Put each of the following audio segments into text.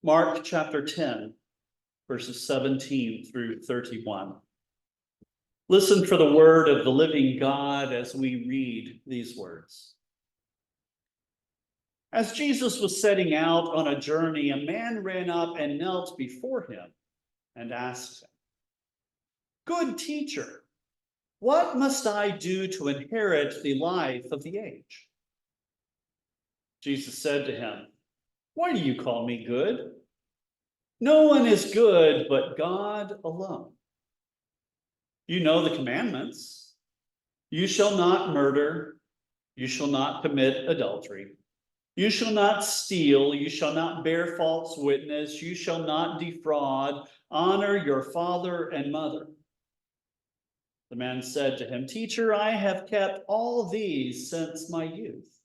Mark chapter 10, verses 17 through 31. Listen for the word of the living God as we read these words. As Jesus was setting out on a journey, a man ran up and knelt before him and asked him, "Good teacher, what must I do to inherit the life of the age?" Jesus said to him, "Why do you call me good? No one is good but God alone. You know the commandments. You shall not murder. You shall not commit adultery. You shall not steal. You shall not bear false witness. You shall not defraud. Honor your father and mother." The man said to him, "Teacher, I have kept all these since my youth."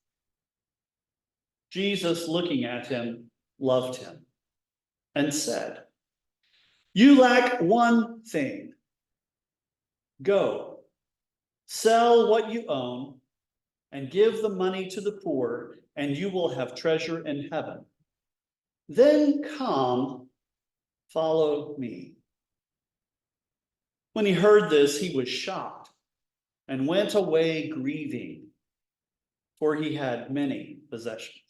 Jesus, looking at him, loved him and said, "You lack one thing. Go, sell what you own and give the money to the poor, and you will have treasure in heaven. Then come, follow me." When he heard this, he was shocked and went away grieving, for he had many possessions.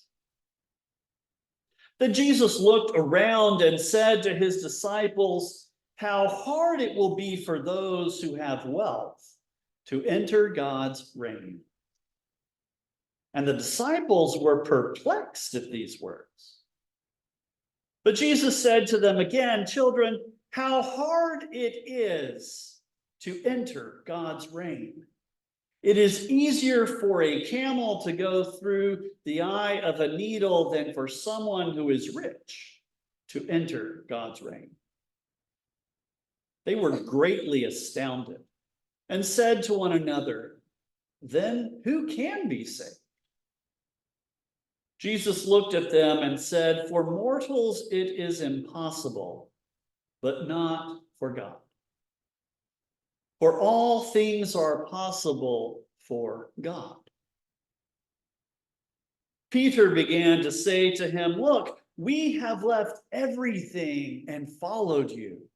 Then Jesus looked around and said to his disciples, "How hard it will be for those who have wealth to enter God's reign." And the disciples were perplexed at these words. But Jesus said to them again, "Children, how hard it is to enter God's reign. It is easier for a camel to go through the eye of a needle than for someone who is rich to enter God's reign." They were greatly astounded and said to one another, "Then who can be saved?" Jesus looked at them and said, "For mortals it is impossible, but not for God. For all things are possible for God." Peter began to say to him, "Look, we have left everything and followed you."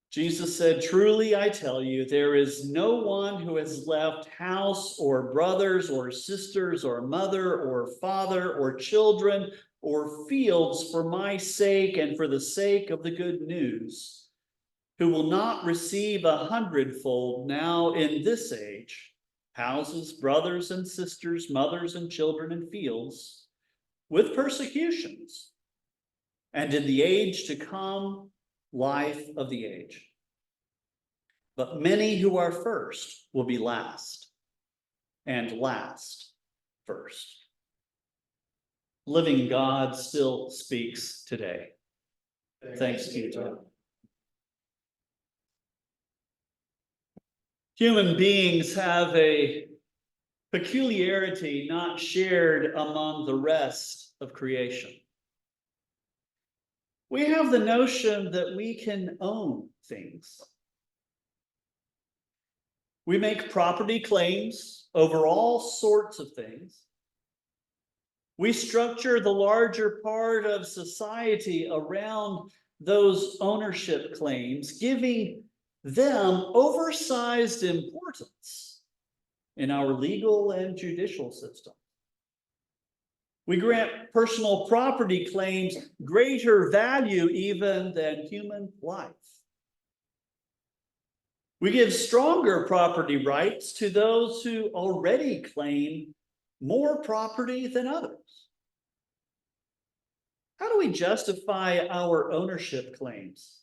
Jesus said, "Truly I tell you, there is no one who has left house or brothers or sisters or mother or father or children or fields for my sake and for the sake of the good news, who will not receive 100-fold now in this age, houses, brothers and sisters, mothers and children and fields, with persecutions, and in the age to come, life of the age. But many who are first will be last, and last first." Living God still speaks today. Thanks be to Him. Human beings have a peculiarity not shared among the rest of creation. We have the notion that we can own things. We make property claims over all sorts of things. We structure the larger part of society around those ownership claims, giving them oversized importance in our legal and judicial system. We grant personal property claims greater value even than human life. We give stronger property rights to those who already claim more property than others. How do we justify our ownership claims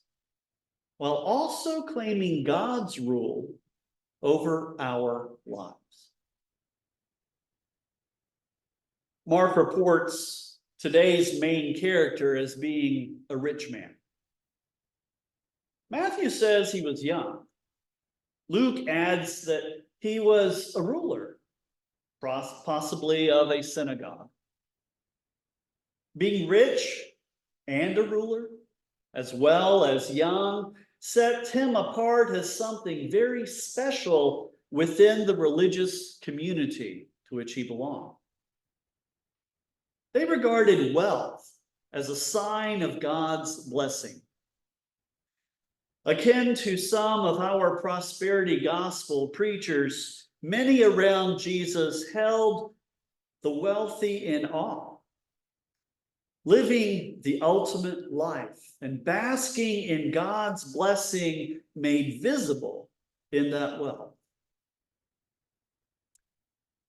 while also claiming God's rule over our lives? Mark reports today's main character as being a rich man. Matthew says he was young. Luke adds that he was a ruler, possibly of a synagogue. Being rich and a ruler, as well as young, sets him apart as something very special within the religious community to which he belonged. They regarded wealth as a sign of God's blessing. Akin to some of our prosperity gospel preachers, many around Jesus held the wealthy in awe, living the ultimate life and basking in God's blessing made visible in that wealth.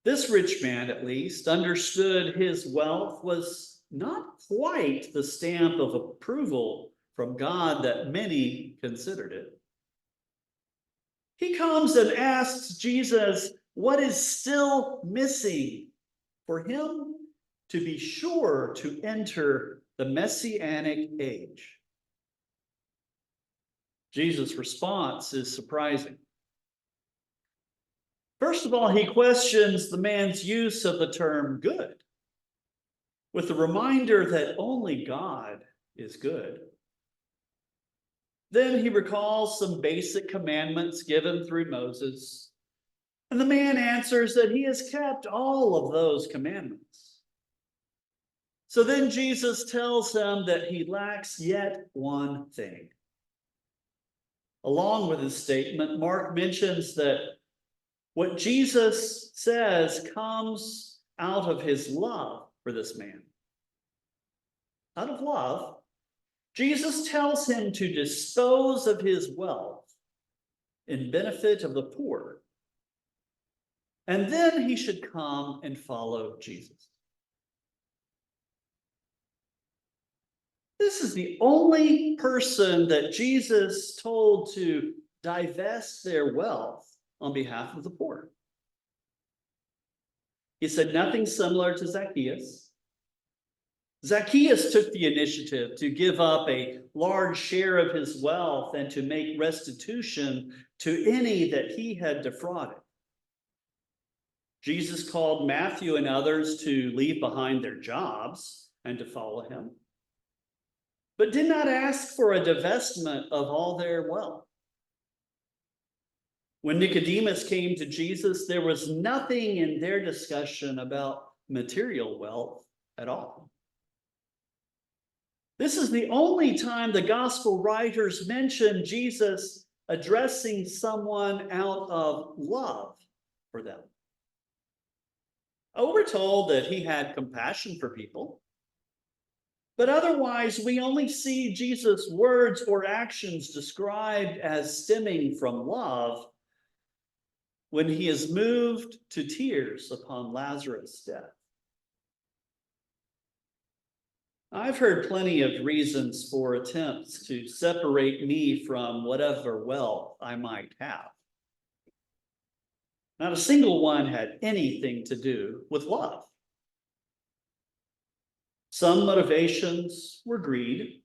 This rich man, at least, understood his wealth was not quite the stamp of approval from God that many considered it. He comes and asks Jesus what is still missing for him to be sure to enter the Messianic age. Jesus' response is surprising. First of all, he questions the man's use of the term good, with the reminder that only God is good. Then he recalls some basic commandments given through Moses, and the man answers that he has kept all of those commandments. So then Jesus tells him that he lacks yet one thing. Along with his statement, Mark mentions that what Jesus says comes out of his love for this man. Out of love, Jesus tells him to dispose of his wealth in benefit of the poor, and then he should come and follow Jesus. This is the only person that Jesus told to divest their wealth on behalf of the poor. He said nothing similar to Zacchaeus. Zacchaeus took the initiative to give up a large share of his wealth and to make restitution to any that he had defrauded. Jesus called Matthew and others to leave behind their jobs and to follow him, but did not ask for a divestment of all their wealth. When Nicodemus came to Jesus, there was nothing in their discussion about material wealth at all. This is the only time the gospel writers mention Jesus addressing someone out of love for them. Oh, we're told that he had compassion for people, but otherwise we only see Jesus' words or actions described as stemming from love when he is moved to tears upon Lazarus' death. I've heard plenty of reasons for attempts to separate me from whatever wealth I might have. Not a single one had anything to do with love. Some motivations were greed.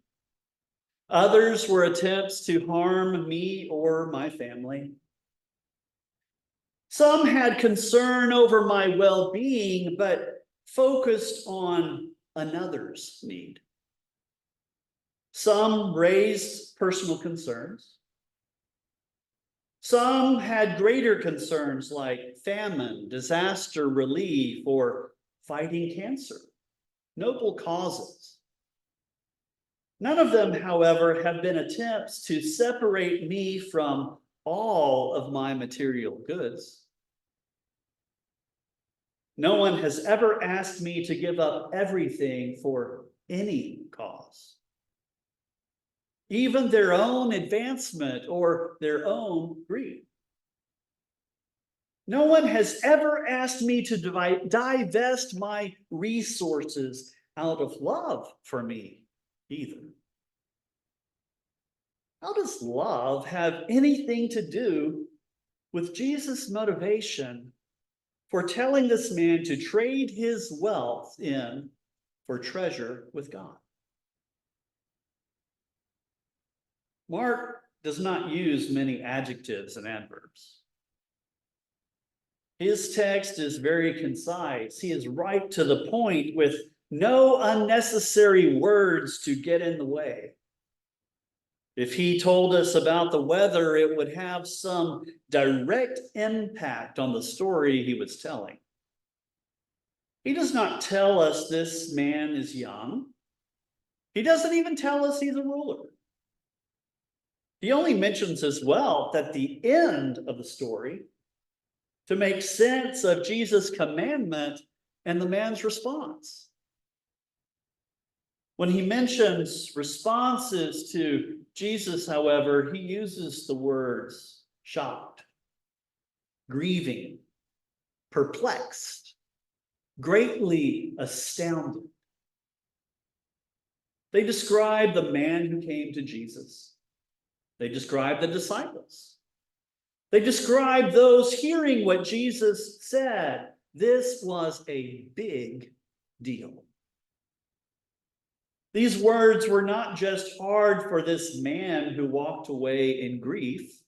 Others were attempts to harm me or my family. Some had concern over my well-being, but focused on another's need. Some raised personal concerns. Some had greater concerns like famine, disaster relief, or fighting cancer. Noble causes. None of them, however, have been attempts to separate me from all of my material goods. No one has ever asked me to give up everything for any cause, even their own advancement or their own greed. No one has ever asked me to divest my resources out of love for me either. How does love have anything to do with Jesus' motivation for telling this man to trade his wealth in for treasure with God? Mark does not use many adjectives and adverbs. His text is very concise. He is right to the point with no unnecessary words to get in the way. If he told us about the weather, it would have some direct impact on the story he was telling. He does not tell us this man is young, He doesn't even tell us he's a ruler. He only mentions his wealth at the end of the story to make sense of Jesus' commandment and the man's response. When he mentions responses to Jesus, however, he uses the words shocked, grieving, perplexed, greatly astounded. They describe the man who came to Jesus. They describe the disciples. They describe those hearing what Jesus said. This was a big deal. These words were not just hard for this man who walked away in grief.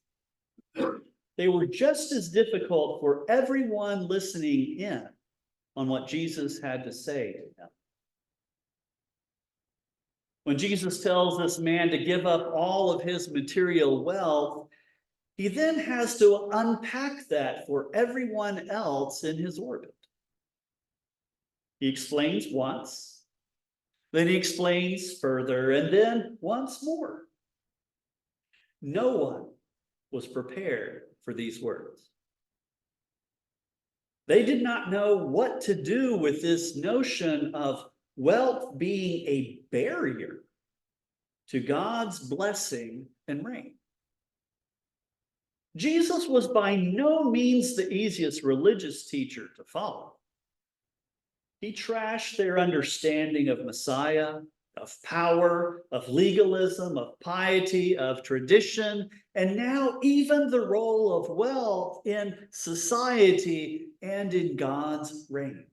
They were just as difficult for everyone listening in on what Jesus had to say to them. When Jesus tells this man to give up all of his material wealth, he then has to unpack that for everyone else in his orbit. He explains once, then he explains further, and then once more. No one was prepared for these words. They did not know what to do with this notion of wealth being a barrier to God's blessing and reign. Jesus was by no means the easiest religious teacher to follow. He trashed their understanding of Messiah, of power, of legalism, of piety, of tradition, and now even the role of wealth in society and in God's reign.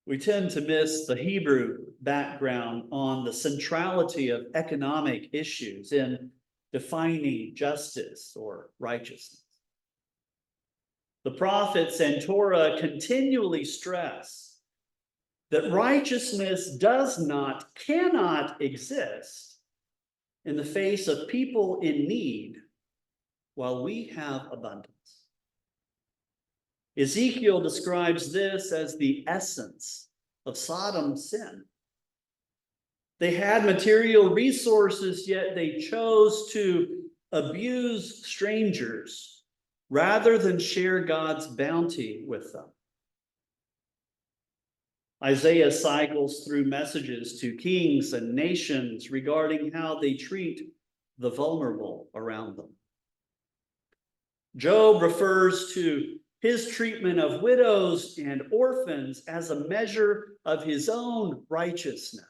We tend to miss the Hebrew background on the centrality of economic issues in defining justice or righteousness. The prophets and Torah continually stress that righteousness cannot exist in the face of people in need while we have abundance. Ezekiel describes this as the essence of Sodom's sin. They had material resources, yet they chose to abuse strangers rather than share God's bounty with them. Isaiah cycles through messages to kings and nations regarding how they treat the vulnerable around them. Job refers to his treatment of widows and orphans as a measure of his own righteousness.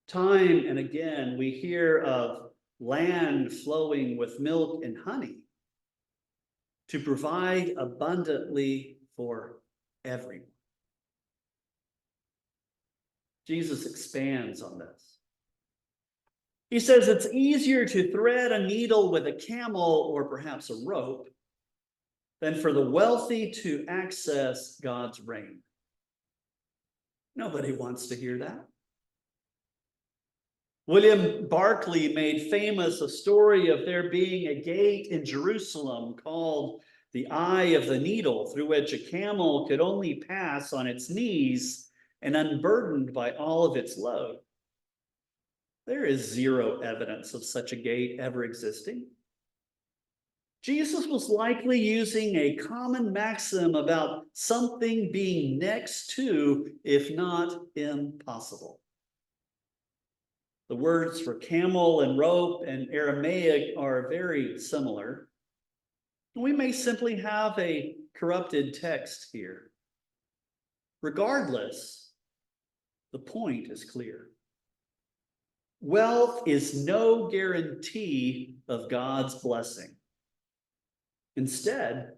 Time and again, we hear of land flowing with milk and honey to provide abundantly for everyone. Jesus expands on this. He says it's easier to thread a needle with a camel or perhaps a rope than for the wealthy to access God's reign. Nobody wants to hear that. William Barclay made famous a story of there being a gate in Jerusalem called the Eye of the Needle, through which a camel could only pass on its knees and unburdened by all of its load. There is zero evidence of such a gate ever existing. Jesus was likely using a common maxim about something being next to, if not impossible. The words for camel and rope and Aramaic are very similar. We may simply have a corrupted text here. Regardless, the point is clear. Wealth is no guarantee of God's blessing. Instead,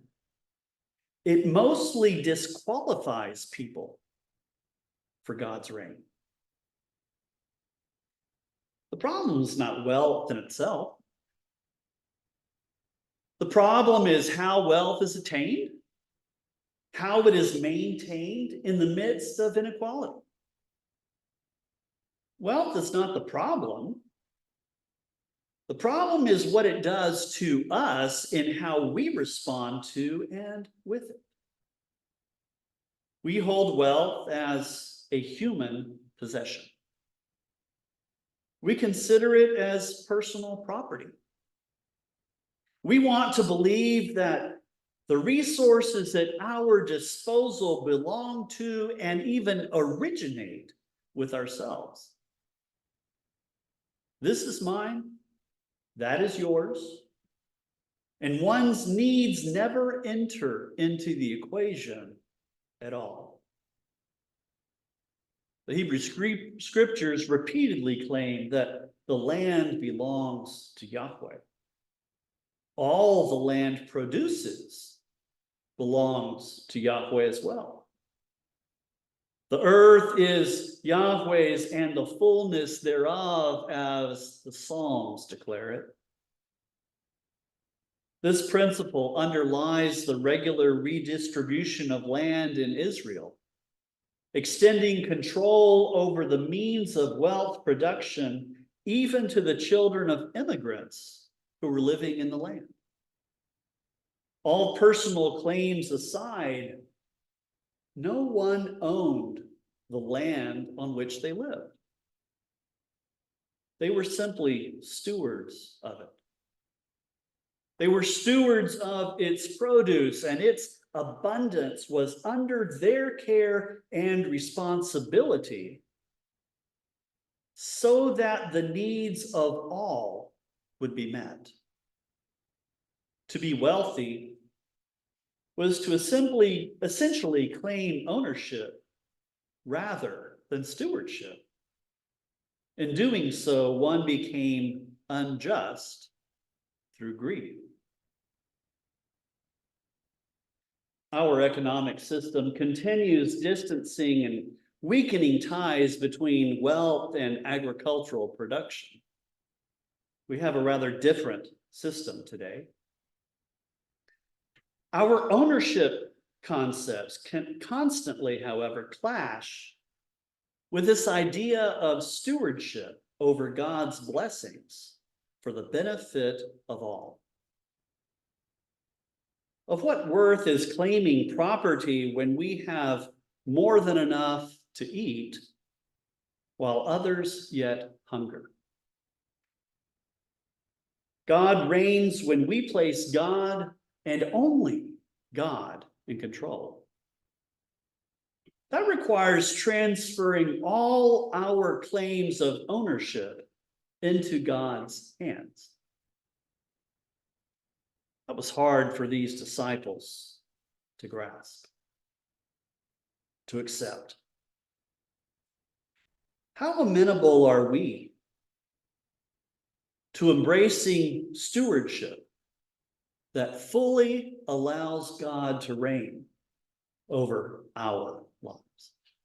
it mostly disqualifies people for God's reign. The problem is not wealth in itself. The problem is how wealth is attained, how it is maintained in the midst of inequality. Wealth is not the problem. The problem is what it does to us in how we respond to and with it. We hold wealth as a human possession. We consider it as personal property. We want to believe that the resources at our disposal belong to and even originate with ourselves. This is mine, that is yours, and one's needs never enter into the equation at all. The Hebrew scriptures repeatedly claim that the land belongs to Yahweh. All the land produces belongs to Yahweh as well. The earth is Yahweh's and the fullness thereof, as the Psalms declare it. This principle underlies the regular redistribution of land in Israel, extending control over the means of wealth production even to the children of immigrants who were living in the land. All personal claims aside, no one owned the land on which they lived. They were simply stewards of it. They were stewards of its produce, and its abundance was under their care and responsibility so that the needs of all would be met. To be wealthy was to essentially claim ownership rather than stewardship. In doing so, one became unjust through greed. Our economic system continues distancing and weakening ties between wealth and agricultural production. We have a rather different system today. Our ownership concepts can constantly, however, clash with this idea of stewardship over God's blessings for the benefit of all. Of what worth is claiming property when we have more than enough to eat, while others yet hunger? God reigns when we place God and only God in control. That requires transferring all our claims of ownership into God's hands. That was hard for these disciples to grasp, to accept. How amenable are we to embracing stewardship that fully allows God to reign over our